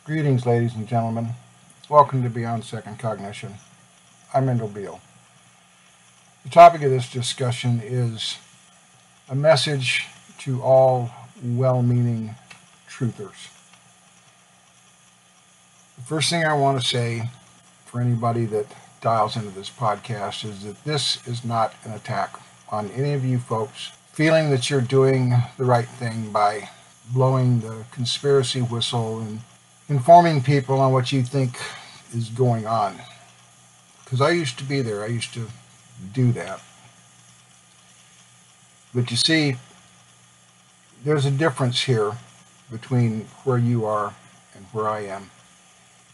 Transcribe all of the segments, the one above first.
Greetings, ladies and gentlemen. Welcome to Beyond Second Cognition. I'm Beall. The topic of this discussion is a message to all well-meaning truthers. The first thing I want to say for anybody that dials into this podcast is that this is not an attack on any of you folks feeling that you're doing the right thing by blowing the conspiracy whistle and informing people on what you think is going on. Because I used to be there. I used to do that. But you see, there's a difference here between where you are and where I am,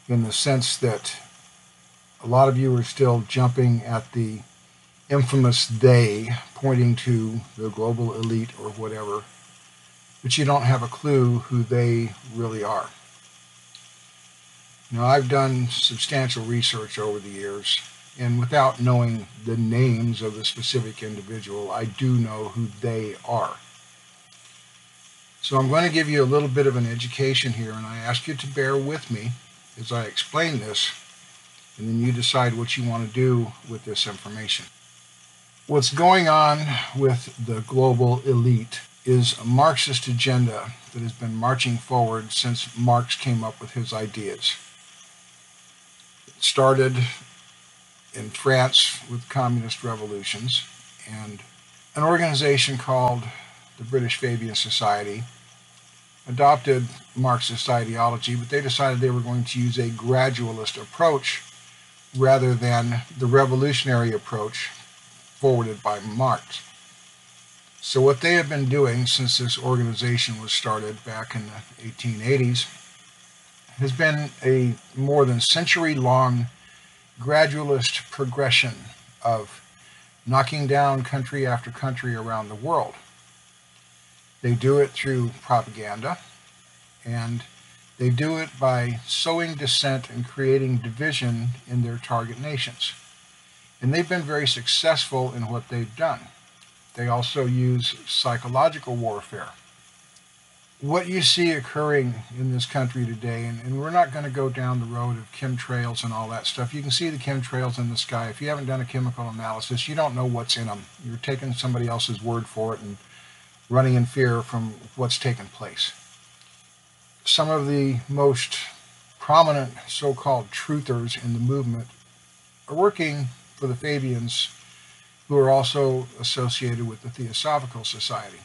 in the sense that a lot of you are still jumping at the infamous they, pointing to the global elite or whatever, but you don't have a clue who they really are. Now, I've done substantial research over the years, and without knowing the names of the specific individual, I do know who they are. So I'm going to give you a little bit of an education here, and I ask you to bear with me as I explain this, and then you decide what you want to do with this information. What's going on with the global elite is a Marxist agenda that has been marching forward since Marx came up with his ideas. It started in France with communist revolutions, and an organization called the British Fabian Society adopted Marxist ideology, but they decided they were going to use a gradualist approach rather than the revolutionary approach forwarded by Marx. So what they have been doing since this organization was started back in the 1880s has been a more than century-long gradualist progression of knocking down country after country around the world. They do it through propaganda, and they do it by sowing dissent and creating division in their target nations. And they've been very successful in what they've done. They also use psychological warfare. What you see occurring in this country today, and we're not going to go down the road of chemtrails and all that stuff. You can see the chemtrails in the sky. If you haven't done a chemical analysis, you don't know what's in them. You're taking somebody else's word for it and running in fear from what's taken place. Some of the most prominent so-called truthers in the movement are working for the Fabians, who are also associated with the Theosophical Society.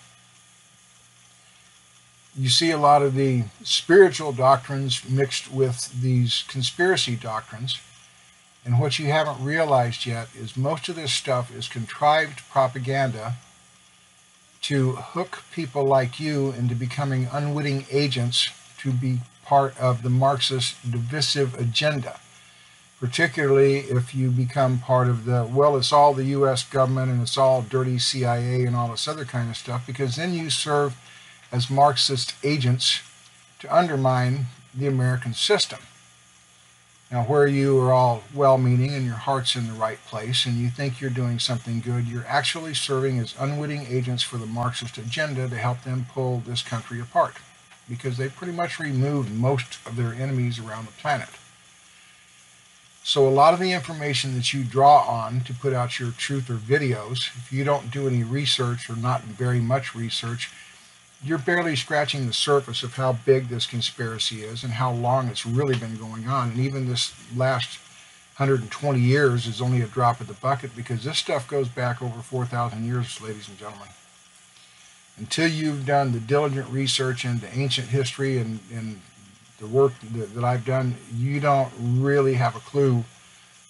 You see a lot of the spiritual doctrines mixed with these conspiracy doctrines, and what you haven't realized yet is most of this stuff is contrived propaganda to hook people like you into becoming unwitting agents to be part of the Marxist divisive agenda, particularly if you become part of the, well, it's all the U.S. government and it's all dirty CIA and all this other kind of stuff, because then you serve as Marxist agents to undermine the American system. Now, where you are all well-meaning and your heart's in the right place and you think you're doing something good, you're actually serving as unwitting agents for the Marxist agenda to help them pull this country apart, because they pretty much removed most of their enemies around the planet. So a lot of the information that you draw on to put out your truth or videos, if you don't do any research or not very much research, you're barely scratching the surface of how big this conspiracy is and how long it's really been going on. And even this last 120 years is only a drop of the bucket, because this stuff goes back over 4,000 years, ladies and gentlemen. Until you've done the diligent research into ancient history and the work that I've done, you don't really have a clue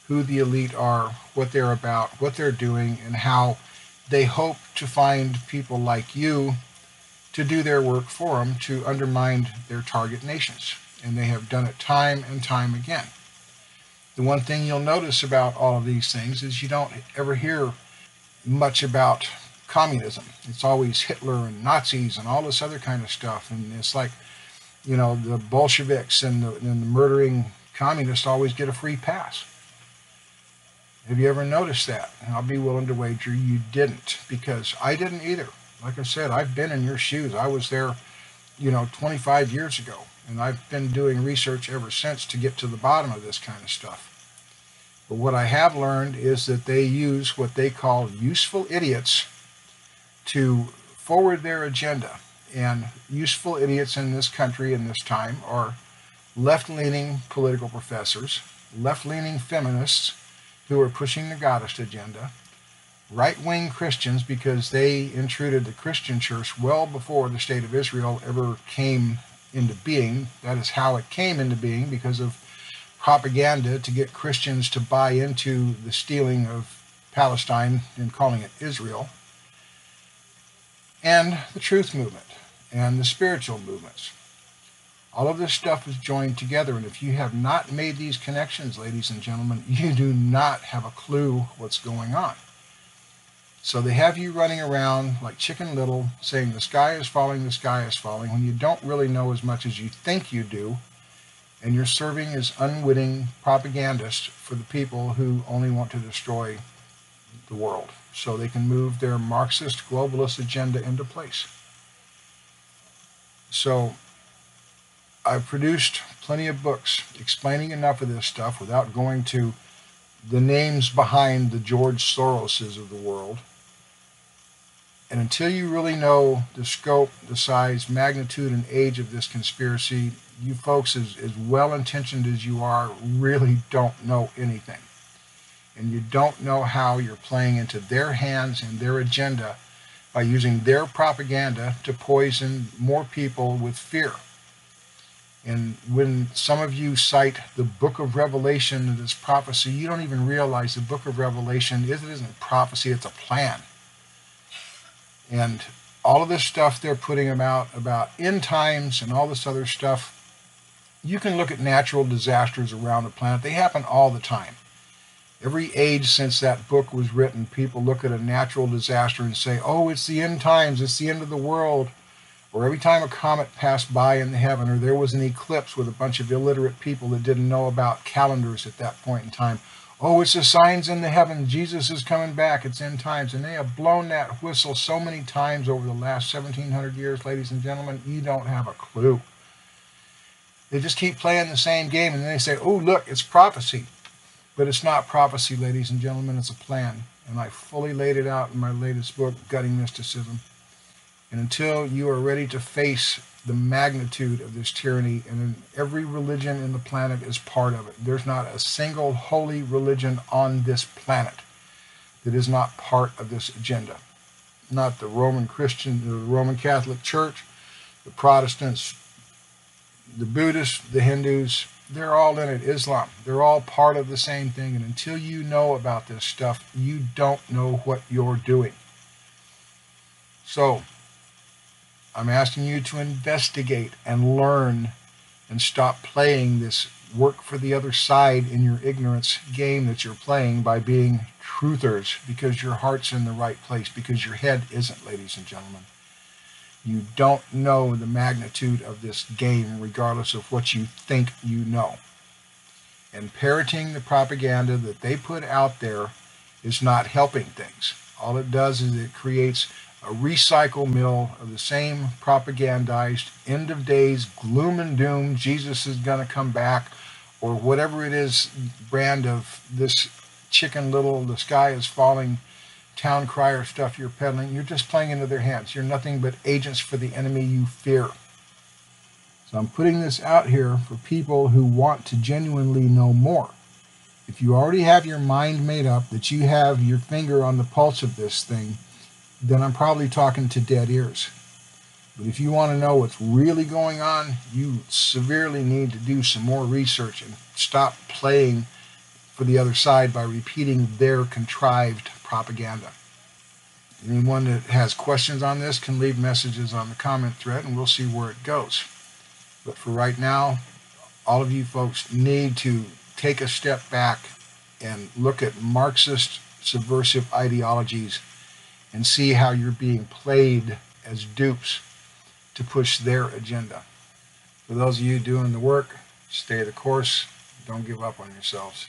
who the elite are, what they're about, what they're doing, and how they hope to find people like you to do their work for them to undermine their target nations. And they have done it time and time again. The one thing you'll notice about all of these things is you don't ever hear much about communism. It's always Hitler and Nazis and all this other kind of stuff. And it's like, you know, the Bolsheviks and the murdering communists always get a free pass. Have you ever noticed that? And I'll be willing to wager you didn't, because I didn't either. Like I said, I've been in your shoes. I was there 25 years ago. And I've been doing research ever since to get to the bottom of this kind of stuff. But what I have learned is that they use what they call useful idiots to forward their agenda. And useful idiots in this country in this time are left-leaning political professors, left-leaning feminists who are pushing the goddess agenda, right-wing Christians because they intruded the Christian church well before the state of Israel ever came into being. That is how it came into being, because of propaganda to get Christians to buy into the stealing of Palestine and calling it Israel, and the truth movement and the spiritual movements. All of this stuff is joined together, and if you have not made these connections, ladies and gentlemen, you do not have a clue what's going on. So they have you running around like Chicken Little saying the sky is falling, when you don't really know as much as you think you do, and you're serving as unwitting propagandists for the people who only want to destroy the world so they can move their Marxist globalist agenda into place. So I've produced plenty of books explaining enough of this stuff without going to the names behind the George Soroses of the world. And until you really know the scope, the size, magnitude, and age of this conspiracy, you folks, as well-intentioned as you are, really don't know anything. And you don't know how you're playing into their hands and their agenda by using their propaganda to poison more people with fear. And when some of you cite the book of Revelation as prophecy, you don't even realize the book of Revelation isn't prophecy, it's a plan. And all of this stuff they're putting about end times and all this other stuff, you can look at natural disasters around the planet. They happen all the time. Every age since that book was written, people look at a natural disaster and say, oh, it's the end times, it's the end of the world. Or every time a comet passed by in the heaven, or there was an eclipse with a bunch of illiterate people that didn't know about calendars at that point in time, oh, it's the signs in the heavens, Jesus is coming back, it's end times. And they have blown that whistle so many times over the last 1,700 years, ladies and gentlemen, you don't have a clue. They just keep playing the same game, and then they say, oh, look, it's prophecy. But it's not prophecy, ladies and gentlemen, it's a plan. And I fully laid it out in my latest book, Gutting Mysticism. And until you are ready to face the magnitude of this tyranny, and every religion in the planet is part of it. There's not a single holy religion on this planet that is not part of this agenda. Not the Roman Christian, the Roman Catholic Church, the Protestants, the Buddhists, the Hindus, they're all in it. Islam, they're all part of the same thing. And until you know about this stuff, you don't know what you're doing. So I'm asking you to investigate and learn and stop playing this work for the other side in your ignorance game that you're playing by being truthers, because your heart's in the right place, because your head isn't, ladies and gentlemen. You don't know the magnitude of this game regardless of what you think you know. And parroting the propaganda that they put out there is not helping things. All it does is it creates a recycle mill of the same propagandized end of days, gloom and doom, Jesus is going to come back, or whatever it is brand of this Chicken Little, the sky is falling, town crier stuff you're peddling. You're just playing into their hands. You're nothing but agents for the enemy you fear. So I'm putting this out here for people who want to genuinely know more. If you already have your mind made up that you have your finger on the pulse of this thing, then I'm probably talking to dead ears. But if you want to know what's really going on, you severely need to do some more research and stop playing for the other side by repeating their contrived propaganda. Anyone that has questions on this can leave messages on the comment thread, and we'll see where it goes. But for right now, all of you folks need to take a step back and look at Marxist subversive ideologies and see how you're being played as dupes to push their agenda. For those of you doing the work, stay the course. Don't give up on yourselves.